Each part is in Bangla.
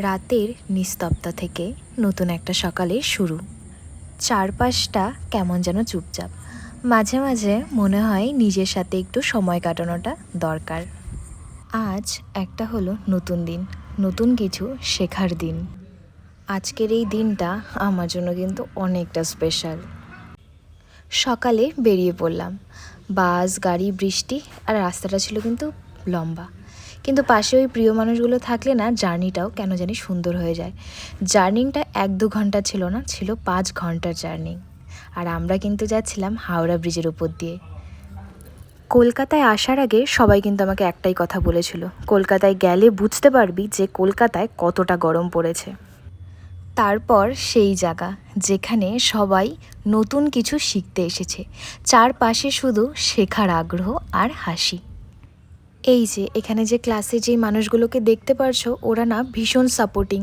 রাতের নিস্তব্ধতা থেকে নতুন একটা সকালের শুরু। চারপাশটা কেমন যেন চুপচাপ। মাঝে মাঝে মনে হয় নিজের সাথে একটু সময় কাটানোটা দরকার। আজ একটা হলো নতুন দিন, নতুন কিছু শেখার দিন। আজকের এই দিনটা আমার জন্য কিন্তু অনেকটা স্পেশাল। সকালে বেরিয়ে পড়লাম। বাস, গাড়ি, বৃষ্টি আর রাস্তাটা ছিল কিন্তু লম্বা। কিন্তু পাশে ওই প্রিয় মানুষগুলো থাকলে না জার্নিটাও কেন জানি সুন্দর হয়ে যায়। জার্নিটা 1-2 ঘন্টা ছিল না, ছিল 5 ঘন্টার জার্নি। আর আমরা কিন্তু যাচ্ছিলাম হাওড়া ব্রিজের উপর দিয়ে। কলকাতায় আসার আগে সবাই কিন্তু আমাকে একটাই কথা বলেছিল, কলকাতায় গেলে বুঝতে পারবি যে কলকাতায় কতটা গরম পড়েছে। তারপর সেই জায়গা যেখানে সবাই নতুন কিছু শিখতে এসেছে, চারপাশে শুধু শেখার আগ্রহ আর হাসি। এই যে এখানে যে ক্লাসে যে মানুষগুলোকে দেখতে পারছো, ওরা না ভীষণ সাপোর্টিং।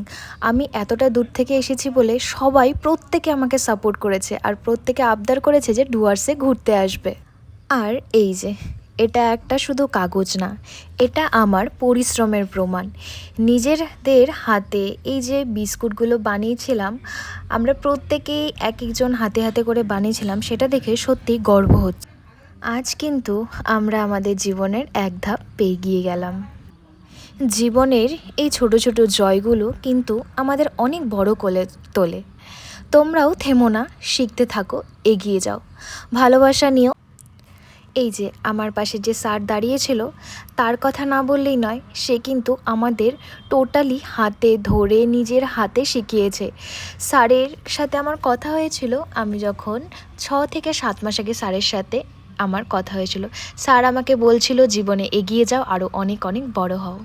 আমি এতটা দূর থেকে এসেছি বলে সবাই প্রত্যেকে আমাকে সাপোর্ট করেছে আর প্রত্যেকে আবদার করেছে যে ডুয়ার্সে ঘুরতে আসবে। আর এই যে এটা একটা শুধু কাগজ না, এটা আমার পরিশ্রমের প্রমাণ। নিজেদের হাতে এই যে বিস্কুটগুলো বানিয়েছিলাম, আমরা প্রত্যেকেই এক একজন হাতে হাতে করে বানিয়েছিলাম, সেটা দেখে সত্যি গর্ব হচ্ছে। আজ কিন্তু আমরা আমাদের জীবনের এক ধাপ এগিয়ে গেলাম। জীবনের এই ছোট ছোট জয়গুলো কিন্তু আমাদের অনেক বড় করে তোলে। তোমরাও থেমো না, শিখতে থাকো, এগিয়ে যাও, ভালোবাসা নিও। এই যে আমার পাশে যে স্যার দাঁড়িয়েছিল, তার কথা না বললেই নয়, সে কিন্তু আমাদের টোটালি হাতে ধরে নিজের হাতে শিখিয়েছে। স্যারের সাথে আমার কথা হয়েছিল, আমি যখন 6 থেকে 7 মাস আগে স্যারের সাথে আমার কথা হয়েছিল। স্যার আমাকে বলছিল জীবনে এগিয়ে যাও, আরও অনেক অনেক বড় হও।